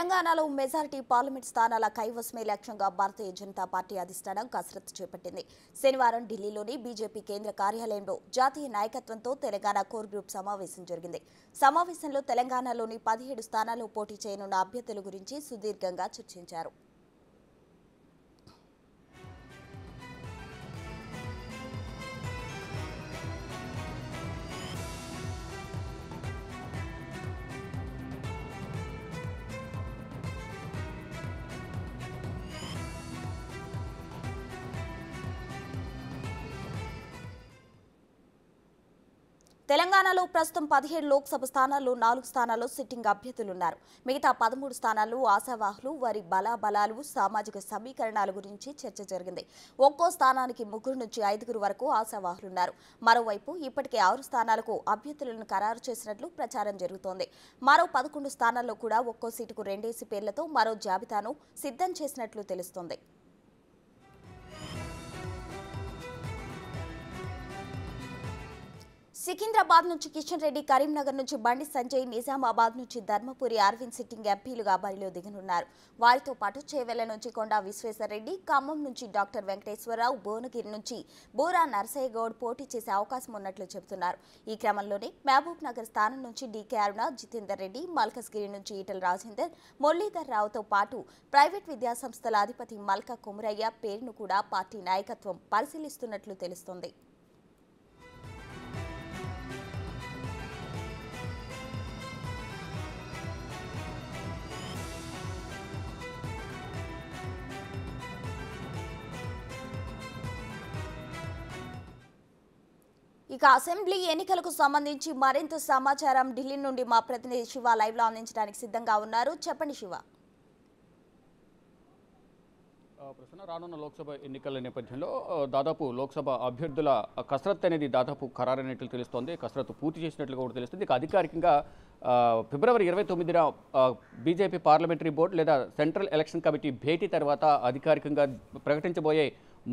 తెలంగాణలో majority parliament స్థానాల కైవసమే లక్ష్యంగా భారతీయ జనతా పార్టీ అధిష్టానం కసరత్తు చేపట్టింది. శనివారం ఢిల్లీలోని బీజేపీ కేంద్ర కార్యాలయంలో జాతీయ నాయకత్వంతో తెలంగాణ కోర్ గ్రూప్ సమావేశం జరిగింది. సమావేశంలో తెలంగాణలోని 17 స్థానాల్లో పోటీ చేయనున్న అభ్యర్థుల గురించి సుదీర్ఘంగా చర్చించారు. తెలంగాణలో ప్రస్తుతం 17 లోక్సభ స్థానాల్లో 4 స్థానాల్లో సిట్టింగ్ అభ్యర్థులున్నారు. మిగతా 13 స్థానాల్లో ఆశావాహులు, వారి బలాబలాలు, సామాజిక సమీకరణాల గురించి చర్చ జరిగింది. ఒక్కో స్థానానికి 3 నుంచి 5 వరకు ఆశావాహులున్నారు. మరోవైపు ఇప్పటికే 6 స్థానాలకు అభ్యర్థులను ఖరారు చేసినట్లు ప్రచారం జరుగుతోంది. మరో 11 స్థానాల్లో కూడా ఒక్కో సీటుకు 2 పేర్లతో మరో జాబితాను సిద్ధం చేసినట్లు తెలుస్తోంది. సికింద్రాబాద్ నుంచి కిషన్ రెడ్డి, కరీంనగర్ నుంచి బండి సంజయ్, నిజామాబాద్ నుంచి ధర్మపురి అరవింద్ సిట్టింగ్ ఎంపీలుగా బరిలో దిగనున్నారు. వారితో పాటు చేవెళ్ల నుంచి కొండా విశ్వేశ్వరరెడ్డి, ఖమ్మం నుంచి డాక్టర్ వెంకటేశ్వరరావు, భువనగిరి నుంచి బూరా నర్సయ్య గౌడ్ పోటీ చేసే అవకాశం ఉన్నట్లు చెబుతున్నారు. ఈ క్రమంలోనే మహబూబ్ నగర్ స్థానం నుంచి డీకే అరుణ, జితేందర్ రెడ్డి, మల్కజ్గిరి నుంచి ఈటల రాజేందర్, మురళీధర్ రావుతో పాటు ప్రైవేట్ విద్యాసంస్థల అధిపతి మల్కా కుమరయ్య పేరును కూడా పార్టీ నాయకత్వం పరిశీలిస్తున్నట్లు తెలుస్తోంది. ఇక అసెంబ్లీ ఎన్నికలకు సంబంధించి మరింత సమాచారం ఢిల్లీ నుండి మా ప్రతినిధి శివ లైవ్ లో అందించడానికి సిద్ధంగా ఉన్నారు. చెప్పండి శివ. రానున్న లోక్సభ ఎన్నికల నేపథ్యంలో దాదాపు లోక్సభ అభ్యర్థుల కసరత్తు అనేది దాదాపు ఖరారైనట్లు తెలుస్తోంది. కసరత్తు పూర్తి చేసినట్లుగా కూడా తెలుస్తుంది. ఇక అధికారికంగా ఫిబ్రవరి 29న బీజేపీ పార్లమెంటరీ బోర్డు లేదా సెంట్రల్ ఎలక్షన్ కమిటీ భేటీ తర్వాత అధికారికంగా ప్రకటించబోయే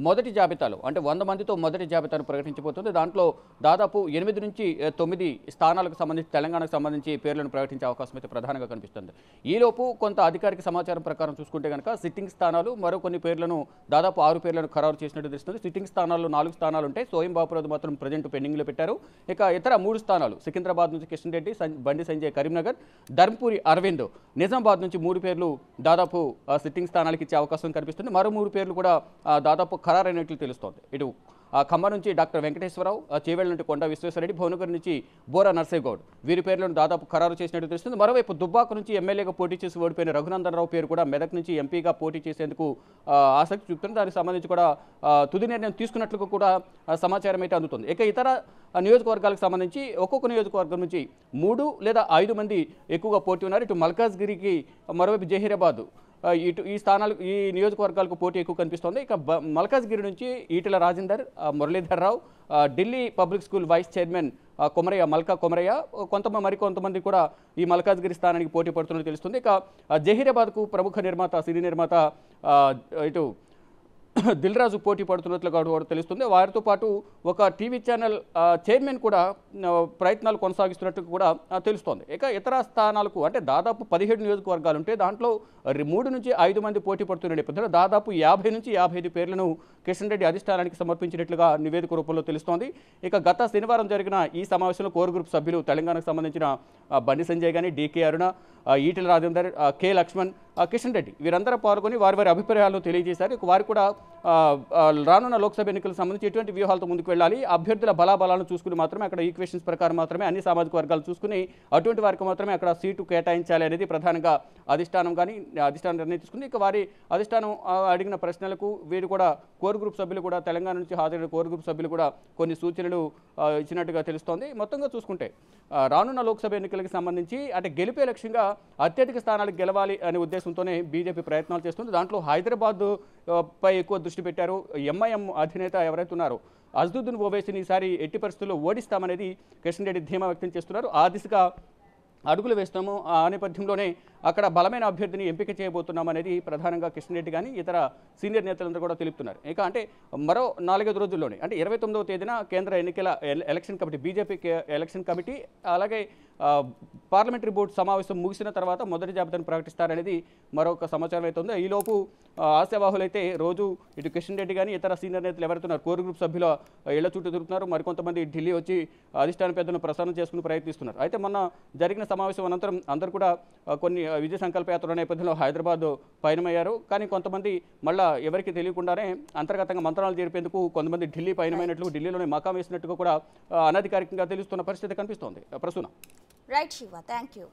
మొదటి జాబితాలో అంటే 100 మందితో మొదటి జాబితాను ప్రకటించబోతుంది. దాంట్లో దాదాపు 8 నుంచి 9 స్థానాలకు సంబంధించి తెలంగాణకు సంబంధించి పేర్లను ప్రకటించే అవకాశం అయితే ప్రధానంగా కనిపిస్తుంది. ఈలోపు కొంత అధికారిక సమాచారం ప్రకారం చూసుకుంటే కనుక సిట్టింగ్ స్థానాలు మరో కొన్ని పేర్లను దాదాపు 6 పేర్లను ఖరారు చేసినట్టు తెలుస్తుంది. సిట్టింగ్ స్థానాల్లో 4 స్థానాలు ఉంటాయి. సోయం బాపురాజు మాత్రం ప్రజెంట్ పెండింగ్లో పెట్టారు. ఇక ఇతర 3 స్థానాలు సికింద్రాబాద్ నుంచి కిషన్ రెడ్డి, బండి సంజయ్ కరీంనగర్, ధర్మపురి అరవింద్ నిజామాబాద్ నుంచి 3 పేర్లు దాదాపు సిట్టింగ్ స్థానాలకు ఇచ్చే అవకాశం కనిపిస్తుంది. మరో 3 పేర్లు కూడా దాదాపు ఖరారైనట్లు తెలుస్తోంది. ఇటు ఖమ్మం నుంచి డాక్టర్ వెంకటేశ్వరరావు, చేవెళ్ల నుండి కొండా విశ్వేశ్వరరెడ్డి, భువనగిరి నుంచి బూరా నర్సయ్య గౌడ్ వీరి పేర్లను దాదాపు ఖరారు చేసినట్టు తెలుస్తుంది. మరోవైపు దుబ్బాక నుంచి ఎమ్మెల్యేగా పోటీ చేసి ఓడిపోయిన రఘునందన్ రావు పేరు కూడా మెదక్ నుంచి ఎంపీగా పోటీ చేసేందుకు ఆసక్తి చూపుతుంది. దానికి సంబంధించి కూడా తుది నిర్ణయం తీసుకున్నట్లు కూడా సమాచారం అయితే అందుతుంది. ఇక ఇతర నియోజకవర్గాలకు సంబంధించి ఒక్కొక్క నియోజకవర్గం నుంచి 3 లేదా 5 మంది ఎక్కువగా పోటీ ఉన్నారు. ఇటు మల్కాజ్గిరికి, మరోవైపు జహీరాబాద్, ఇటు ఈ స్థానాలు ఈ నియోజకవర్గాలకు పోటీ ఎక్కువ కనిపిస్తోంది. ఇక మల్కాజ్గిరి నుంచి Etela Rajender, Muralidhar Rao, Delhi public school vice chairman Komaraiah, Malka Komaraiah, మరికొంతమంది కూడా ఈ మల్కాజ్గిరి స్థానానికి పోటీ పడుతున్నట్టు తెలుస్తుంది. ఇక జహీరాబాద్కు ప్రముఖ నిర్మాత, సినీ నిర్మాత ఇటు దిల్ రాజు పోటీ పడుతున్నట్లు కూడా తెలుస్తుంది. వారితో పాటు ఒక టీవీ ఛానల్ చైర్మన్ కూడా ప్రయత్నాలు కొనసాగిస్తున్నట్టు కూడా తెలుస్తోంది. ఇక ఇతర స్థానాలకు అంటే దాదాపు 17 నియోజకవర్గాలు ఉంటే దాంట్లో 3 నుంచి 5 మంది పోటీ పడుతున్న నేపథ్యంలో దాదాపు 50 నుంచి 55 పేర్లను కిషన్ రెడ్డి అధిష్టానానికి సమర్పించినట్లుగా నివేదిక రూపంలో తెలుస్తోంది. ఇక గత శనివారం జరిగిన ఈ సమావేశంలో కోర్ గ్రూప్ సభ్యులు తెలంగాణకు సంబంధించిన బండి సంజయ్ కానీ, డీకే అరుణ, ఈటల రాజేందర్, కె లక్ష్మణ్, కిషన్ రెడ్డి వీరందరూ పాల్గొని వారి అభిప్రాయాలను తెలియజేశారు. వారు కూడా రానున్న లోక్సభ ఎన్నికలకు సంబంధించి ఎటువంటి వ్యూహాలతో ముందుకు వెళ్ళాలి, అభ్యర్థుల బలాబలాలను చూసుకుని మాత్రమే అక్కడ ఈక్వేషన్స్ ప్రకారం మాత్రమే అన్ని సామాజిక వర్గాలు చూసుకుని అటువంటి వారికి మాత్రమే అక్కడ సీటు కేటాయించాలి అనేది ప్రధానంగా అధిష్టానం నిర్ణయం తీసుకుంది. ఇక వారి అధిష్టానం అడిగిన ప్రశ్నలకు వీరు కూడా కోర్ గ్రూప్ సభ్యులు కూడా తెలంగాణ నుంచి హాజరైన కోర్ గ్రూప్ సభ్యులు కూడా కొన్ని సూచనలు ఇచ్చినట్టుగా తెలుస్తోంది. మొత్తంగా చూసుకుంటే రానున్న లోక్సభ ఎన్నికలకు సంబంధించి అంటే గెలిపే లక్ష్యంగా అత్యధిక స్థానాలకు గెలవాలి అనే ఉద్దేశంతోనే బీజేపీ ప్రయత్నాలు చేస్తుంది. దాంట్లో హైదరాబాద్ పై ఎక్కువ దృష్టి పెట్టారు. ఎంఐఎం అధినేత ఎవరైతే ఉన్నారో అజదుద్దీన్ ఓవైసీని ఈసారి ఎట్టి పరిస్థితుల్లో ఓడిస్తామనేది కిషన్ రెడ్డి ధీమా వ్యక్తం చేస్తున్నారు. ఆ దిశగా అడుగులు వేస్తాము. ఆ నేపథ్యంలోనే అక్కడ బలమైన అభ్యర్థిని ఎంపిక చేయబోతున్నామనేది ప్రధానంగా కిషన్ రెడ్డి కానీ ఇతర సీనియర్ నేతలందరూ కూడా తెలుపుతున్నారు. ఇక అంటే మరో 4-5 రోజుల్లోనే అంటే 29వ తేదీన కేంద్ర ఎన్నికల election committee, BJP election committee, అలాగే పార్లమెంటరీ బోర్డు సమావేశం ముగిసిన తర్వాత మొదటి జాబితాను ప్రకటిస్తారనేది మరొక సమాచారం అయితే ఉంది. ఈలోపు ఆశావాహులు అయితే రోజు ఇటు కిషన్ రెడ్డి కానీ ఇతర సీనియర్ నేతలు ఎవరుతున్నారు కోర్ గ్రూప్ సభ్యుల ఇళ్ల చుట్టూ తిరుగుతున్నారు. మరికొంతమంది ఢిల్లీ వచ్చి అధిష్టాన పెద్దలను ప్రసారం చేసుకుని ప్రయత్నిస్తున్నారు. అయితే మొన్న జరిగిన సమావేశం అనంతరం అందరూ కూడా కొన్ని విజయ సంకల్ప యాత్ర నేపథ్యంలో హైదరాబాద్ పయనమయ్యారు. కానీ కొంతమంది మళ్ళా ఎవరికి తెలియకుండానే అంతర్గతంగా మంత్రాలు జరిపేందుకు కొంతమంది ఢిల్లీ పయనమైనట్లు, ఢిల్లీలోనే మకాం వేసినట్టుగా కూడా అనధికారికంగా తెలుస్తున్న పరిస్థితి కనిపిస్తోంది. Prasuna. Right Shiva, thank you.